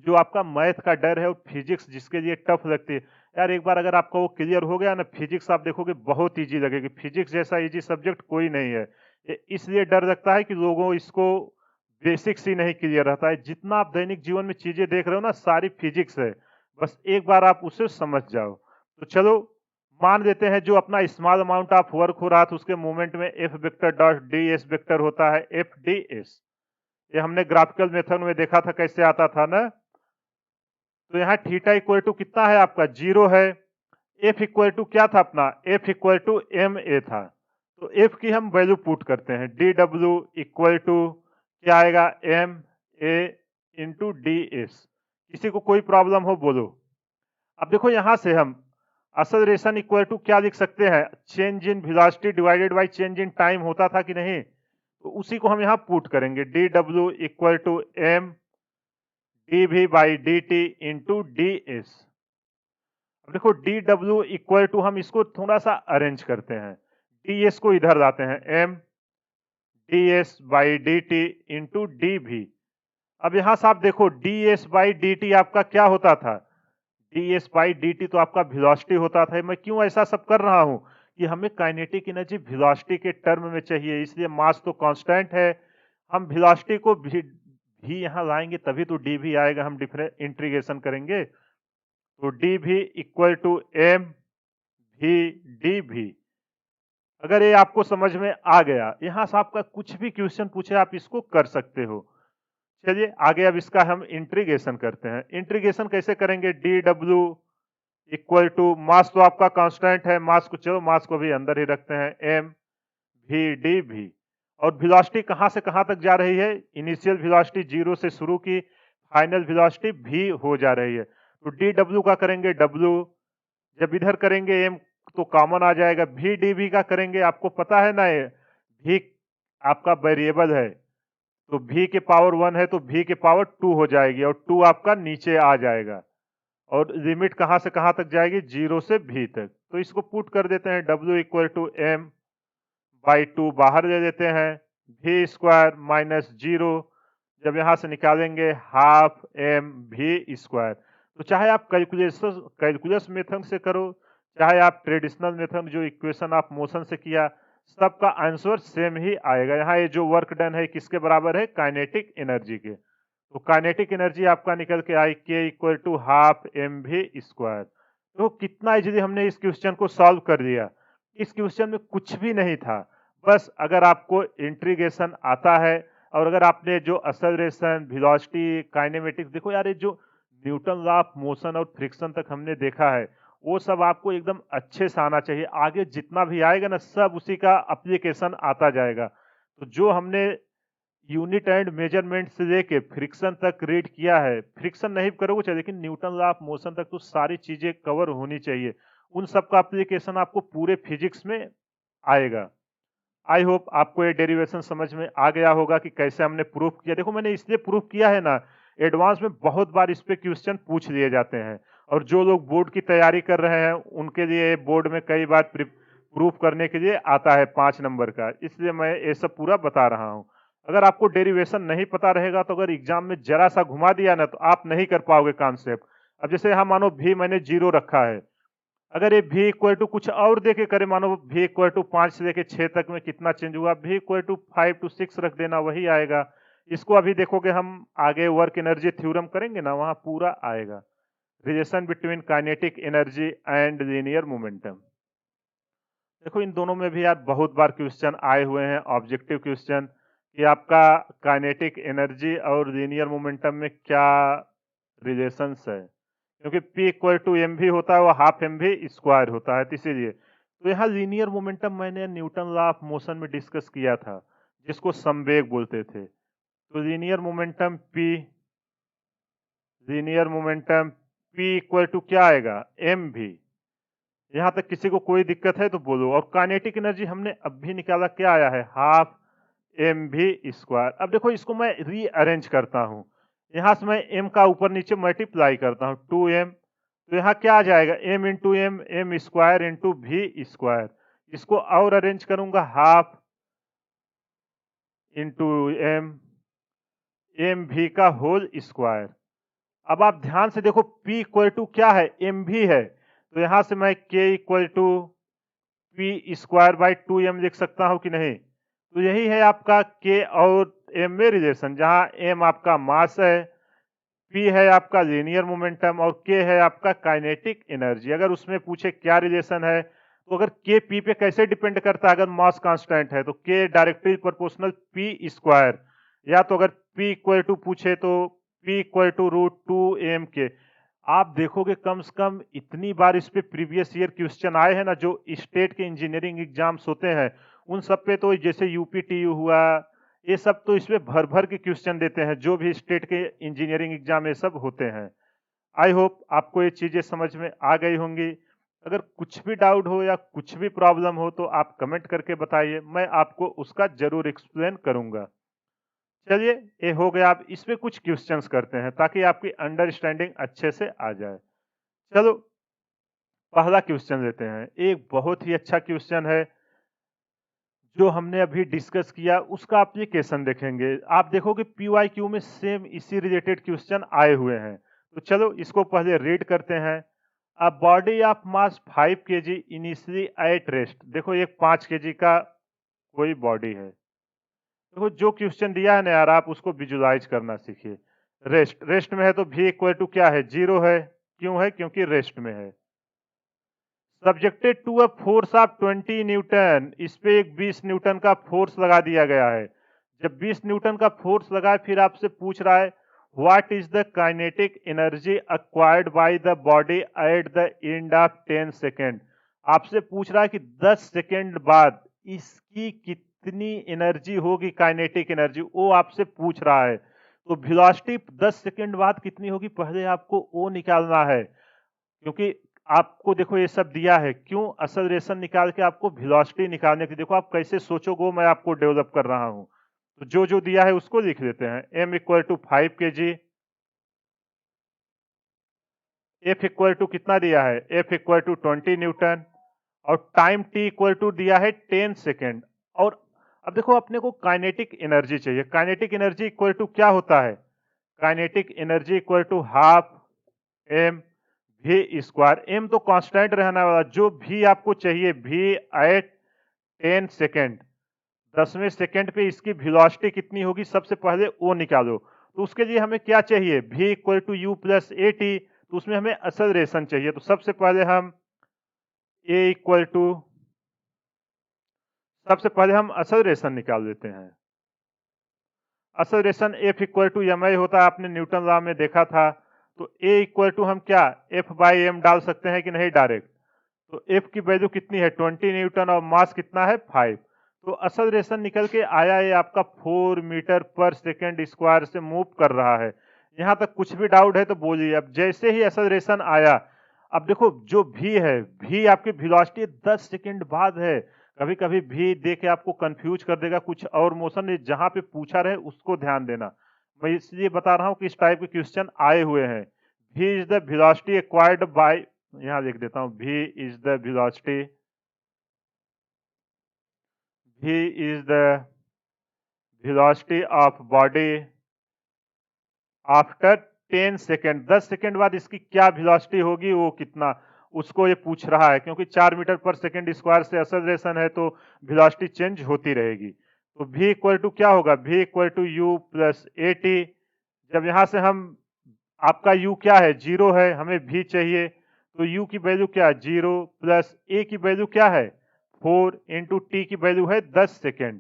जो आपका मैथ का डर है और फिजिक्स जिसके लिए टफ लगती है, यार एक बार अगर आपका वो क्लियर हो गया ना, फिजिक्स आप देखोगे बहुत इजी लगेगी। फिजिक्स जैसा इजी सब्जेक्ट कोई नहीं है। इसलिए डर लगता है कि लोगों इसको बेसिक्स ही नहीं क्लियर रहता है। जितना आप दैनिक जीवन में चीजें देख रहे हो ना, सारी फिजिक्स है, बस एक बार आप उसे समझ जाओ। तो चलो मान लेते हैं जो अपना स्मॉल अमाउंट ऑफ वर्क हो रहा था, उसके मूवमेंट में F vector dot D S vector होता है, एफ डी एस। ये हमने ग्राफिकल मेथड में देखा था कैसे आता था ना। तो यहाँ थीटा इक्वल टू कितना है आपका, 0 है। एफ इक्वल टू क्या था अपना, F equal to M A था। तो एफ की हम वैल्यू पुट करते हैं, डी डब्ल्यू इक्वल टू क्या आएगा, M A into D S. किसी को कोई प्रॉब्लम हो बोलो। अब देखो यहां से हम एक्सेलरेशन इक्वल टू क्या लिख सकते हैं, change in velocity divided by change in time होता था कि नहीं, तो उसी को हम यहां पुट करेंगे, D W equal to M D V by D T into D S. अब देखो डी डब्ल्यू इक्वल टू, हम इसको थोड़ा सा अरेंज करते हैं, डी एस को इधर लाते हैं, M D S by D T into D V. अब यहां से आप देखो D S by D T आपका क्या होता था, D S by D T तो आपका वेलोसिटी होता था। मैं क्यों ऐसा सब कर रहा हूं कि हमें काइनेटिक एनर्जी वेलोसिटी के टर्म में चाहिए, इसलिए मास तो कांस्टेंट है, हम वेलोसिटी को भी यहां लाएंगे तभी तो डी भी आएगा, हम डिफरेंट इंटीग्रेशन करेंगे तो डी भी इक्वल टू एम भी डी भी। अगर ये आपको समझ में आ गया, यहां से आपका कुछ भी क्वेश्चन पूछे आप इसको कर सकते हो। चलिए आगे अब इसका हम इंटीग्रेशन करते हैं। इंटीग्रेशन कैसे करेंगे, डी डब्ल्यू इक्वल टू, मास तो आपका कांस्टेंट है, मास को चलो मास को भी अंदर ही रखते हैं, एम भी डी भी। और वेलोसिटी कहां से कहां तक जा रही है, इनिशियल वेलोसिटी 0 से शुरू की, फाइनल वेलोसिटी भी हो जा रही है। तो डी डब्ल्यू का करेंगे डब्ल्यू, जब इधर करेंगे एम तो कॉमन आ जाएगा, भी डी भी का करेंगे, आपको पता है ना ये भी आपका वेरिएबल है, तो v के पावर 1 है तो v के पावर 2 हो जाएगी और 2 आपका नीचे आ जाएगा और लिमिट कहां से कहां तक जाएगी, 0 से v तक। तो इसको पुट कर देते हैं, w equal to M by 2 बाहर ले देते हैं, v स्क्वायर माइनस 0, जब यहां से निकालेंगे हाफ एम वी स्क्वायर। तो चाहे आप कैलकुलस मेथड से करो, चाहे आप ट्रेडिशनल मेथड जो इक्वेशन ऑफ मोशन से किया, सबका आंसर सेम ही आएगा। यहाँ ये जो वर्क डन है किसके बराबर है, काइनेटिक एनर्जी के। तो काइनेटिक एनर्जी आपका निकल के आई K equal to half M V square. तो कितना इजीली हमने इस क्वेश्चन को सॉल्व कर दिया। इस क्वेश्चन में कुछ भी नहीं था, बस अगर आपको इंटीग्रेशन आता है और अगर आपने जो एक्सेलरेशन, वेलोसिटी, काइनेमेटिक्स, देखो यार ये जो न्यूटन लॉ ऑफ मोशन और फ्रिक्शन तक हमने देखा है वो सब आपको एकदम अच्छे से आना चाहिए। आगे जितना भी आएगा ना सब उसी का एप्लीकेशन आता जाएगा। तो जो हमने यूनिट एंड मेजरमेंट से लेके फ्रिक्शन तक रीड किया है, फ्रिक्शन नहीं करोगे चाहिए लेकिन न्यूटन लॉ ऑफ मोशन तक तो सारी चीजें कवर होनी चाहिए, उन सब का एप्लीकेशन आपको पूरे फिजिक्स में आएगा। आई होप आपको ये डेरिवेशन समझ में आ गया होगा कि कैसे हमने प्रूफ किया। देखो मैंने इसलिए प्रूफ किया है ना, एडवांस में बहुत बार इस पे क्वेश्चन पूछ लिए जाते हैं और जो लोग बोर्ड की तैयारी कर रहे हैं उनके लिए बोर्ड में कई बार प्रूफ करने के लिए आता है 5 नंबर का, इसलिए मैं ये सब पूरा बता रहा हूं। अगर आपको डेरिवेशन नहीं पता रहेगा तो अगर एग्जाम में जरा सा घुमा दिया ना तो आप नहीं कर पाओगे कॉन्सेप्ट। अब जैसे यहाँ मानो भी मैंने 0 रखा है, अगर ये v इक्वल टू कुछ और देके करे, मानो v इक्वल टू 5 से लेके 6 तक में कितना चेंज हुआ, v इक्वल टू 5 to 6 रख देना वही आएगा। इसको अभी देखोगे हम आगे वर्क एनर्जी थ्योरम करेंगे ना, वहां पूरा आएगा relation between kinetic energy and linear momentum. देखो इन दोनों में भी यार बहुत बार क्वेश्चन आए हुए हैं, ऑब्जेक्टिव क्वेश्चन, कि आपका काइनेटिक एनर्जी और लीनियर मोमेंटम में क्या रिलेशंस है, क्योंकि P इक्वल टू एम भी होता है वो हाफ एम भी स्क्वायर होता है, तो इसीलिए तो यहाँ लीनियर मोमेंटम मैंने न्यूटन लॉ ऑफ मोशन में डिस्कस किया था जिसको संवेग बोलते थे। तो linear momentum P equal to क्या आएगा, एम भी। यहाँ तक किसी को कोई दिक्कत है तो बोलो। और काइनेटिक एनर्जी हमने अब भी निकाला, क्या आया है, हाफ एम भी स्क्वायर। अब देखो इसको मैं रीअरेंज करता हूँ, यहां से मैं m का ऊपर नीचे मल्टीप्लाई करता हूं 2m, तो यहाँ क्या आ जाएगा, m into M square into V square. इसको और अरेंज करूंगा, हाफ इंटू एम भी का होल स्क्वायर। अब आप ध्यान से देखो P इक्वल टू क्या है, m भी है, तो यहां से मैं K equal to P square by 2m लिख सकता हूं कि नहीं। तो यही है आपका K और m में रिलेशन, जहां m आपका मास है, P है आपका लीनियर मोमेंटम और K है आपका काइनेटिक एनर्जी। अगर उसमें पूछे क्या रिलेशन है तो अगर K P पे कैसे डिपेंड करता है, अगर मास कांस्टेंट है तो K directly proportional P square, या तो अगर P इक्वल टू पूछे तो P इक्वल टू √2m। आप देखोगे कम से कम इतनी बार इस पे प्रीवियस ईयर क्वेश्चन आए हैं ना, जो स्टेट के इंजीनियरिंग एग्जाम्स होते हैं उन सब पे, तो जैसे UPTU हुआ, ये सब तो इसमें भर भर के क्वेश्चन देते हैं, जो भी स्टेट के इंजीनियरिंग एग्जाम ये सब होते हैं। आई होप आपको ये चीजें समझ में आ गई होंगी। अगर कुछ भी डाउट हो या कुछ भी प्रॉब्लम हो तो आप कमेंट करके बताइए, मैं आपको उसका जरूर एक्सप्लेन करूंगा। चलिए, ये हो गया। आप इसमें कुछ क्वेश्चंस करते हैं ताकि आपकी अंडरस्टैंडिंग अच्छे से आ जाए। चलो, पहला क्वेश्चन लेते हैं। एक बहुत ही अच्छा क्वेश्चन है जो हमने अभी डिस्कस किया, उसका एप्लीकेशन देखेंगे। आप देखोगे पीवाईक्यू में सेम इसी रिलेटेड क्वेश्चन आए हुए हैं। तो चलो इसको पहले रीड करते हैं। A body of mass 5 kg initially at rest. देखो एक 5 kg का कोई बॉडी है। देखो जो क्वेश्चन दिया है ना यार, आप उसको विजुलाइज करना सीखिए। रेस्ट में है तो v इक्वल टू क्या है, 0 है। क्यों है? क्योंकि रेस्ट में है। Subjected to a force of 20 newton. इस पे एक 20 न्यूटन का फोर्स लगा दिया गया है। जब 20 न्यूटन का फोर्स लगा है, फिर आपसे पूछ रहा है what is the kinetic energy acquired by the body at the end of 10 second. आपसे पूछ रहा है कि 10 सेकेंड बाद इसकी कितनी एनर्जी होगी, काइनेटिक एनर्जी, वो आपसे पूछ रहा है। तो वेलोसिटी 10 सेकेंड बाद कितनी होगी, पहले आपको वो निकालना है। क्योंकि आपको देखो ये सब दिया है, क्यों? एक्सेलरेशन निकाल के आपको वेलोसिटी निकालने की। देखो आप कैसे सोचोगे वो मैं आपको डेवलप कर रहा हूं। तो जो जो दिया है उसको लिख लेते हैं। m equal to 5 kg, f equal to कितना दिया है, f इक्वल टू 20 न्यूटन, और टाइम t इक्वल टू दिया है 10 सेकेंड। और अब देखो अपने को काइनेटिक एनर्जी चाहिए। काइनेटिक एनर्जी इक्वल टू क्या होता है? Kinetic energy equal to half m v square. m तो कांस्टेंट रहने वाला, जो v आपको चाहिए, v एट 10 सेकेंड, 10वें सेकेंड पे इसकी वेलोसिटी कितनी होगी, सबसे पहले वो निकालो। तो उसके लिए हमें क्या चाहिए, v equal to U plus A T. तो उसमें हमें एक्सेलरेशन चाहिए। तो सबसे पहले हम a इक्वल टू, सबसे पहले हम एक्सेलरेशन निकाल लेते हैं। Acceleration F equal to M I होता है, आपने न्यूटन लॉ में देखा था। तो A इक्वल टू हम क्या F बाई एम डाल सकते हैं कि नहीं डायरेक्ट? तो F की वैल्यू कितनी है, 20 न्यूटन, और मास कितना है, 5। तो एक्सेलरेशन निकल के आया, ये आपका 4 मीटर पर सेकेंड स्क्वायर से मूव कर रहा है। यहाँ तक कुछ भी डाउट है तो बोलिए। अब जैसे ही एक्सेलरेशन आया, अब देखो जो v है, v आपकी वेलोसिटी 10 सेकेंड बाद है। कभी कभी भी दे के आपको कंफ्यूज कर देगा, कुछ और मोशन जहां पे पूछा रहे उसको ध्यान देना। मैं इसलिए बता रहा हूं कि इस टाइप के क्वेश्चन आए हुए हैं। v is the velocity acquired by, यहां लिख देता हूं, v is the velocity, v is the velocity of body after 10 second. 10 second बाद इसकी क्या वेलोसिटी होगी, वो कितना, उसको ये पूछ रहा है। क्योंकि 4 मीटर पर सेकेंड स्क्वायर से एक्सेलरेशन है तो वेलोसिटी चेंज होती रहेगी। तो v इक्वल टू क्या होगा, v equal to U plus A T. जब यहां से हम, आपका u क्या है, 0 है, हमें v चाहिए। तो u की वैल्यू क्या है, 0, प्लस a की वैल्यू क्या है, 4, इंटू टी की वैल्यू है 10 सेकेंड।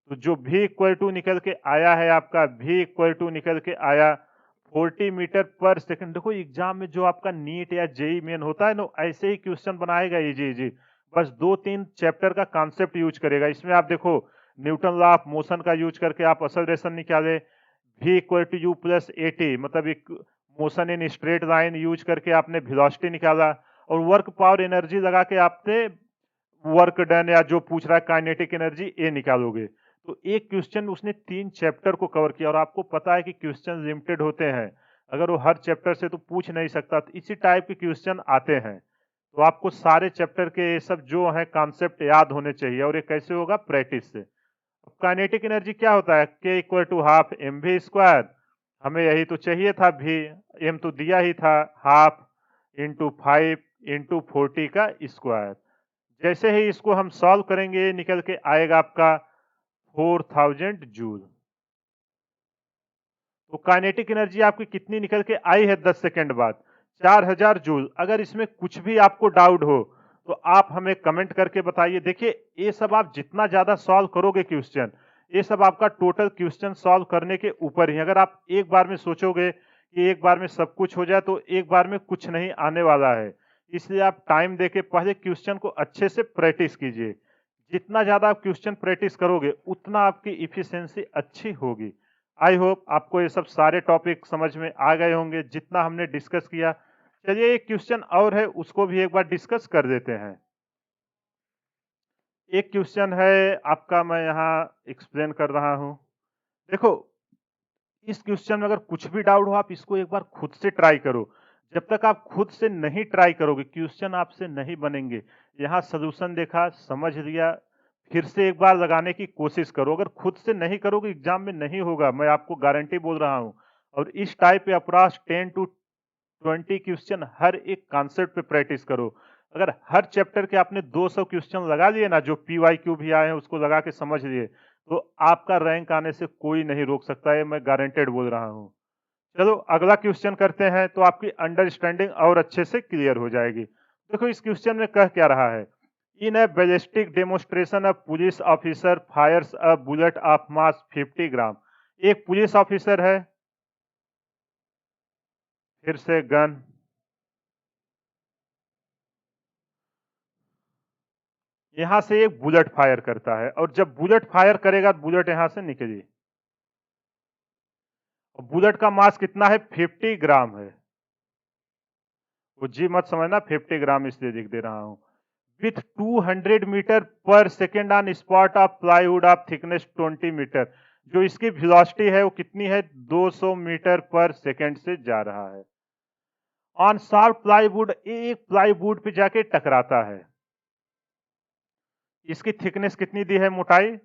तो जो v इक्वल टू निकल के आया है आपका, v इक्वल टू निकल के आया 40 मीटर पर सेकंड। देखो एग्जाम में जो आपका नीट या जेई मेन होता है ना, ऐसे ही क्वेश्चन बनाएगा इजी इजी। बस 2-3 चैप्टर का कॉन्सेप्ट यूज करेगा। इसमें आप देखो न्यूटन लॉ ऑफ मोशन का यूज करके आप एक्सेलरेशन निकाले, v equal to U plus A T, मतलब एक motion in straight line use करके आपने वेलोसिटी निकाला, और वर्क पावर एनर्जी लगा के आपने वर्क डन या जो पूछ रहा है काइनेटिक एनर्जी ये निकालोगे। तो एक क्वेश्चन उसने 3 चैप्टर को कवर किया, और आपको पता है कि क्वेश्चन लिमिटेड होते हैं, अगर वो हर चैप्टर से तो पूछ नहीं सकता। तो इसी टाइप के क्वेश्चन आते हैं। तो आपको सारे चैप्टर के ये सब जो है कॉन्सेप्ट याद होने चाहिए, और ये कैसे होगा, प्रैक्टिस से। काइनेटिक एनर्जी क्या होता है, k equal to half M V square. हमें यही तो चाहिए था, भी m तो दिया ही था, हाफ इंटू 5 इंटू 40 का स्क्वायर। जैसे ही इसको हम सॉल्व करेंगे, निकल के आएगा आपका 4000 जूल। तो काइनेटिक एनर्जी आपकी कितनी निकल के आई है 10 सेकेंड बाद, 4000 जूल। अगर इसमें कुछ भी आपको डाउट हो तो आप हमें कमेंट करके बताइए। देखिए ये सब आप जितना ज्यादा सॉल्व करोगे क्वेश्चन, ये सब आपका टोटल क्वेश्चन सॉल्व करने के ऊपर ही। अगर आप एक बार में सोचोगे कि एक बार में सब कुछ हो जाए, तो एक बार में कुछ नहीं आने वाला है। इसलिए आप टाइम देके पहले क्वेश्चन को अच्छे से प्रैक्टिस कीजिए। जितना ज्यादा आप क्वेश्चन प्रैक्टिस करोगे उतना आपकी इफिशिएंसी अच्छी होगी। आई होप आपको ये सब सारे टॉपिक समझ में आ गए होंगे जितना हमने डिस्कस किया। चलिए एक क्वेश्चन और है उसको भी एक बार डिस्कस कर देते हैं। एक क्वेश्चन है आपका, मैं यहाँ एक्सप्लेन कर रहा हूँ। देखो, इस क्वेश्चन में अगर कुछ भी डाउट हो आप इसको एक बार खुद से ट्राई करो। जब तक आप खुद से नहीं ट्राई करोगे क्वेश्चन आपसे नहीं बनेंगे। यहाँ सोल्यूशन देखा, समझ लिया, फिर से एक बार लगाने की कोशिश करो। अगर खुद से नहीं करोगे एग्जाम में नहीं होगा, मैं आपको गारंटी बोल रहा हूँ। और इस टाइप पे अप्रॉक्स 10 to 20 क्वेश्चन हर एक कॉन्सेप्ट पे प्रैक्टिस करो। अगर हर चैप्टर के आपने 200 क्वेश्चन लगा लिए ना, जो PYQ भी आए हैं उसको लगा के समझ लिए, तो आपका रैंक आने से कोई नहीं रोक सकता है, मैं गारंटेड बोल रहा हूँ। चलो अगला क्वेश्चन करते हैं तो आपकी अंडरस्टैंडिंग और अच्छे से क्लियर हो जाएगी। देखो इस क्वेश्चन में कह क्या रहा है, in a ballistic demonstration a police officer fires a bullet of mass 50 gram. एक पुलिस ऑफिसर है, फिर से गन, यहां से एक बुलेट फायर करता है, और जब बुलेट फायर करेगा तो बुलेट यहां से निकली। और बुलेट का मास कितना है, 50 ग्राम है। वो जी मत समझना 50 ग्राम इसलिए लिख दे रहा हूं। With 200 metre per second on spot of plywood of thickness 20 metre. जो इसकी वेलोसिटी है वो कितनी है, 200 मीटर पर सेकेंड से जा रहा है। ऑन शार्प प्लाईवुड, एक प्लाईवुड पे जाके टकराता है। इसकी थिकनेस कितनी दी है, मोटाई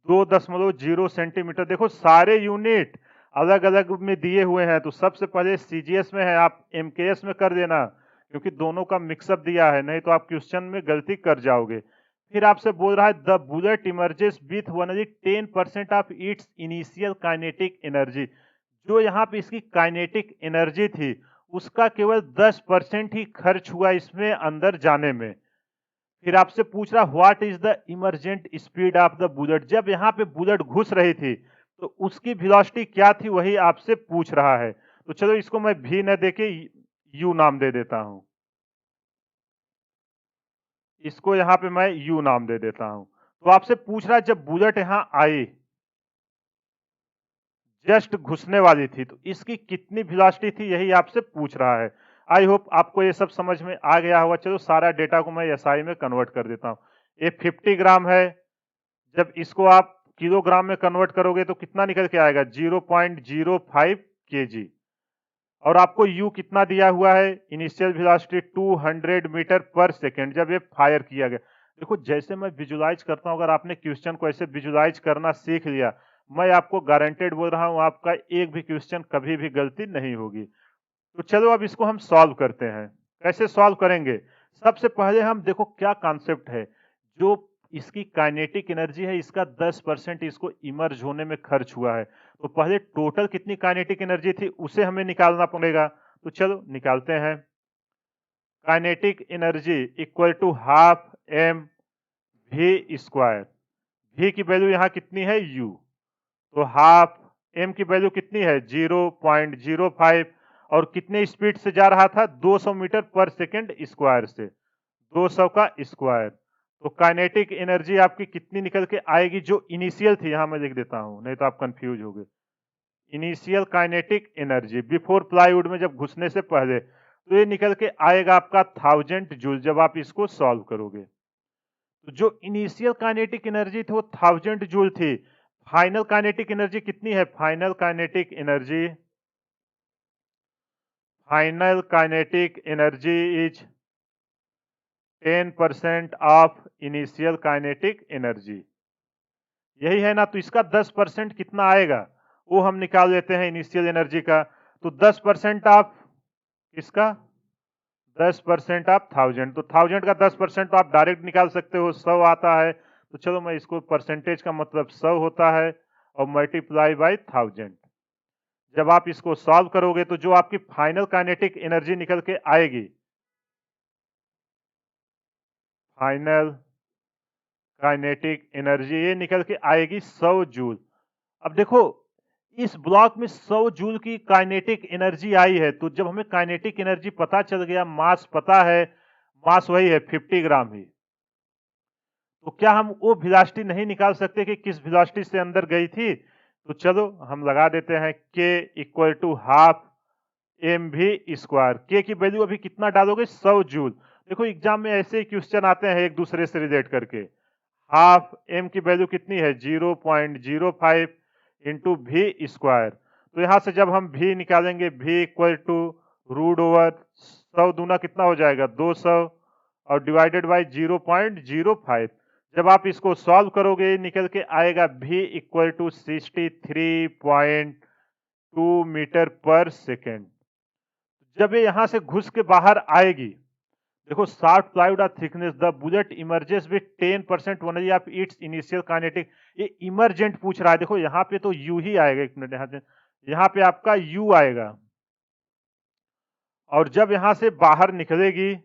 2.0 सेंटीमीटर। देखो सारे यूनिट अलग अलग में दिए हुए हैं, तो सबसे पहले CGS में है, आप MKS में कर देना, क्योंकि दोनों का मिक्सअप दिया है, नहीं तो आप क्वेश्चन में गलती कर जाओगे। फिर आपसे बोल रहा है the bullet emerges with only 10% of its initial kinetic energy. जो यहाँ पे इसकी काइनेटिक एनर्जी थी उसका केवल 10% ही खर्च हुआ इसमें अंदर जाने में। फिर आपसे पूछ रहा what is the emergent speed of the bullet. जब यहाँ पे बुलेट घुस रही थी तो उसकी वेलोसिटी क्या थी वही आपसे पूछ रहा है। तो चलो इसको मैं भी न देके यू नाम दे देता हूं, इसको यहाँ पे मैं यू नाम दे देता हूं। तो आपसे पूछ रहा है जब बुलेट यहां आई, जस्ट घुसने वाली थी, तो इसकी कितनी वेलोसिटी थी यही आपसे पूछ रहा है। आई होप आपको ये सब समझ में आ गया होगा। चलो सारा डेटा को मैं SI में कन्वर्ट कर देता हूं। ये 50 ग्राम है, जब इसको आप किलोग्राम में कन्वर्ट करोगे तो कितना निकल के आएगा, 0.05 kg। और आपको यू कितना दिया हुआ है, initial velocity 200 metre per second जब ये फायर किया गया। देखो जैसे मैं विजुलाइज करता हूं, अगर आपने क्वेश्चन को ऐसे विजुलाइज करना सीख लिया, मैं आपको गारंटेड बोल रहा हूं आपका एक भी क्वेश्चन कभी भी गलती नहीं होगी। तो चलो अब इसको हम सॉल्व करते हैं। कैसे सॉल्व करेंगे, सबसे पहले हम देखो क्या कॉन्सेप्ट है, जो इसकी काइनेटिक एनर्जी है इसका 10% इसको इमर्ज होने में खर्च हुआ है। तो पहले टोटल कितनी काइनेटिक एनर्जी थी उसे हमें निकालना पड़ेगा। तो चलो निकालते हैं। Kinetic energy equal to half M V square. V की वैल्यू यहाँ कितनी है, यू, तो हाफ एम की वैल्यू कितनी है, 0.05, और कितने स्पीड से जा रहा था, 200 मीटर पर सेकेंड स्क्वायर से, 200 का स्क्वायर। तो काइनेटिक एनर्जी आपकी कितनी निकल के आएगी, जो इनिशियल थी, यहां मैं लिख देता हूं नहीं तो आप कंफ्यूज हो गए। Initial kinetic energy before plywood में जब घुसने से पहले, तो ये निकल के आएगा आपका 1000 जूल जब आप इसको सॉल्व करोगे। तो जो इनिशियल काइनेटिक एनर्जी थी वो 1000 जूल थी। फाइनल काइनेटिक एनर्जी कितनी है, final kinetic energy is 10% of initial kinetic energy, यही है ना। तो इसका 10% कितना आएगा वो हम निकाल लेते हैं इनिशियल एनर्जी का। तो 10% ऑफ इसका, 10% ऑफ 1000, तो 1000 का 10% तो आप डायरेक्ट निकाल सकते हो, 100 आता है। तो चलो मैं इसको परसेंटेज का मतलब 100 होता है और मल्टीप्लाई बाई 1000। जब आप इसको सॉल्व करोगे तो जो आपकी फाइनल काइनेटिक एनर्जी निकल के आएगी, फाइनल काइनेटिक एनर्जी ये निकल के आएगी 100 जूल। अब देखो इस ब्लॉक में 100 जूल की काइनेटिक एनर्जी आई है, तो जब हमें काइनेटिक एनर्जी पता चल गया, मास पता है, मास वही है 50 ग्राम ही, तो क्या हम वो वेलोसिटी नहीं निकाल सकते कि किस वेलोसिटी से अंदर गई थी? तो चलो हम लगा देते हैं k equal to half mv square. K की वैल्यू अभी कितना डालोगे? 100 जूल। देखो एग्जाम में ऐसे ही क्वेश्चन आते हैं एक दूसरे से रिलेट करके। हाफ m की वैल्यू कितनी है? 0.05 इंटू वी स्क्वायर। तो यहाँ से जब हम v निकालेंगे, v equal to root over 100 दूना कितना हो जाएगा? 200 और डिवाइडेड बाई 0.05। जब आप इसको सॉल्व करोगे निकल के आएगा v equal to 63.2 metre per second. जब ये यहां से घुस के बाहर आएगी, देखो soft plywood of thickness the bullet emerges with 10% only of its initial kinetic. ये इमरजेंट पूछ रहा है। देखो यहाँ पे तो यू ही आएगा। एक मिनट, यहाँ पे आपका यू आएगा और जब यहां से बाहर निकलेगी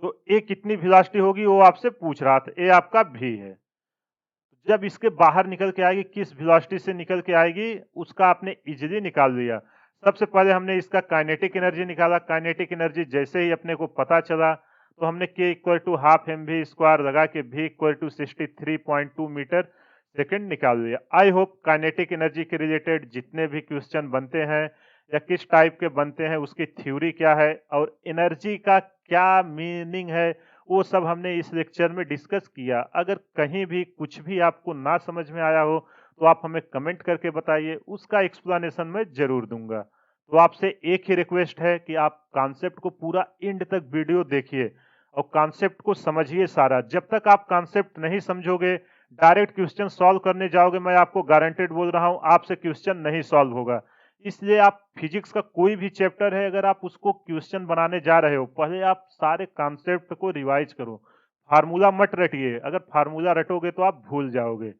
तो ए कितनी वेलोसिटी होगी वो आपसे पूछ रहा था। ए आपका भी है। जब इसके बाहर निकल के आएगी, किस वेलोसिटी से निकल के आएगी उसका आपने इजीली निकाल लिया। सबसे पहले हमने इसका काइनेटिक एनर्जी निकाला। काइनेटिक एनर्जी जैसे ही अपने को पता चला तो हमने k equal to half M V square लगा के v equal to 63.2 metre second निकाल लिया। आई होप काइनेटिक एनर्जी के रिलेटेड जितने भी क्वेश्चन बनते हैं या किस टाइप के बनते हैं, उसकी थ्योरी क्या है और एनर्जी का क्या मीनिंग है, वो सब हमने इस लेक्चर में डिस्कस किया। अगर कहीं भी कुछ भी आपको ना समझ में आया हो तो आप हमें कमेंट करके बताइए, उसका एक्सप्लेनेशन मैं जरूर दूंगा। तो आपसे एक ही रिक्वेस्ट है कि आप कॉन्सेप्ट को पूरा एंड तक वीडियो देखिए और कॉन्सेप्ट को समझिए सारा। जब तक आप कॉन्सेप्ट नहीं समझोगे, डायरेक्ट क्वेश्चन सॉल्व करने जाओगे, मैं आपको गारंटेड बोल रहा हूं आपसे क्वेश्चन नहीं सॉल्व होगा। इसलिए आप फिजिक्स का कोई भी चैप्टर है, अगर आप उसको क्वेश्चन बनाने जा रहे हो, पहले आप सारे कॉन्सेप्ट को रिवाइज करो। फार्मूला मत रटिए, अगर फार्मूला रटोगे तो आप भूल जाओगे।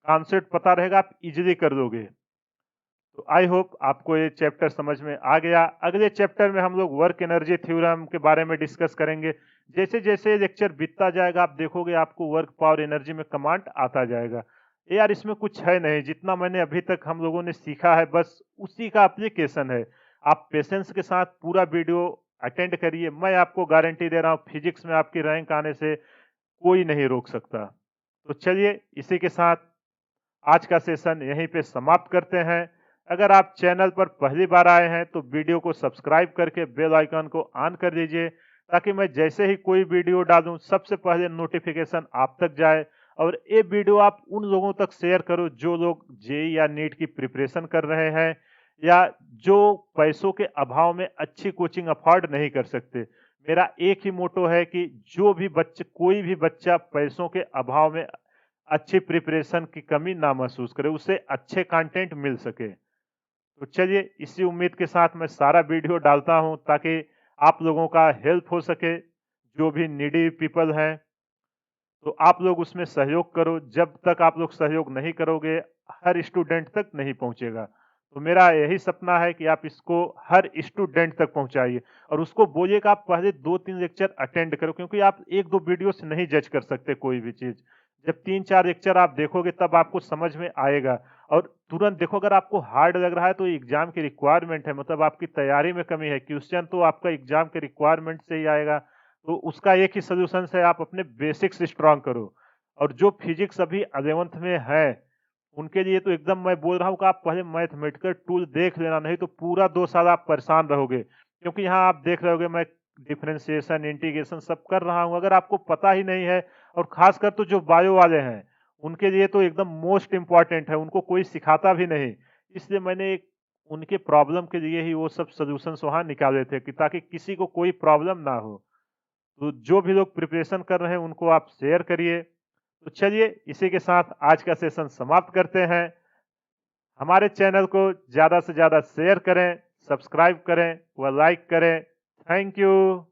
कॉन्सेप्ट पता रहेगा, आप इजीली कर दोगे। तो आई होप आपको ये चैप्टर समझ में आ गया। अगले चैप्टर में हम लोग वर्क एनर्जी थ्योरम के बारे में डिस्कस करेंगे। जैसे जैसे लेक्चर बीतता जाएगा आप देखोगे आपको वर्क पावर एनर्जी में कमांड आता जाएगा। यार इसमें कुछ है नहीं, जितना मैंने अभी तक हम लोगों ने सीखा है बस उसी का एप्लीकेशन है। आप पेशेंस के साथ पूरा वीडियो अटेंड करिए, मैं आपको गारंटी दे रहा हूँ फिजिक्स में आपकी रैंक आने से कोई नहीं रोक सकता। तो चलिए इसी के साथ आज का सेशन यहीं पे समाप्त करते हैं। अगर आप चैनल पर पहली बार आए हैं तो वीडियो को सब्सक्राइब करके बेल आइकन को ऑन कर दीजिए, ताकि मैं जैसे ही कोई वीडियो डालूं सबसे पहले नोटिफिकेशन आप तक जाए। और ये वीडियो आप उन लोगों तक शेयर करो जो लोग जेईई या नीट की प्रिपरेशन कर रहे हैं या जो पैसों के अभाव में अच्छी कोचिंग अफोर्ड नहीं कर सकते। मेरा एक ही मोटो है कि जो भी बच्चे, कोई भी बच्चा पैसों के अभाव में अच्छी प्रिपरेशन की कमी ना महसूस करे, उसे अच्छे कंटेंट मिल सके। तो चलिए इसी उम्मीद के साथ मैं सारा वीडियो डालता हूं ताकि आप लोगों का हेल्प हो सके। जो भी नीडी पीपल हैं तो आप लोग उसमें सहयोग करो। जब तक आप लोग सहयोग नहीं करोगे हर स्टूडेंट तक नहीं पहुंचेगा। तो मेरा यही सपना है कि आप इसको हर स्टूडेंट तक पहुंचाइए और उसको बोलिए कि आप पहले 2-3 लेक्चर अटेंड करो, क्योंकि आप 1-2 वीडियो से नहीं जज कर सकते कोई भी चीज। जब 3-4 लेक्चर आप देखोगे तब आपको समझ में आएगा। और तुरंत देखो, अगर आपको हार्ड लग रहा है तो एग्जाम की रिक्वायरमेंट है, मतलब आपकी तैयारी में कमी है। क्वेश्चन तो आपका एग्जाम के रिक्वायरमेंट से ही आएगा। तो उसका एक ही सोल्यूशन है, आप अपने बेसिक्स स्ट्रांग करो। और जो फिजिक्स अभी 11th में है उनके लिए तो एकदम मैं बोल रहा हूँ कि आप पहले मैथमेटिकल टूल देख लेना, नहीं तो पूरा 2 साल आप परेशान रहोगे। क्योंकि यहाँ आप देख रहे होगे मैं डिफरेंशिएशन, इंटीग्रेशन सब कर रहा हूँ। अगर आपको पता ही नहीं है, और खासकर तो जो बायो वाले हैं उनके लिए तो एकदम मोस्ट इंपॉर्टेंट है, उनको कोई सिखाता भी नहीं। इसलिए मैंने उनके प्रॉब्लम के लिए ही वो सब सोल्यूशन वहां निकाले थे कि ताकि किसी को कोई प्रॉब्लम ना हो। तो जो भी लोग प्रिपरेशन कर रहे हैं उनको आप शेयर करिए। तो चलिए इसी के साथ आज का सेशन समाप्त करते हैं। हमारे चैनल को ज्यादा से ज्यादा शेयर करें, सब्सक्राइब करें व लाइक करें। Thank you.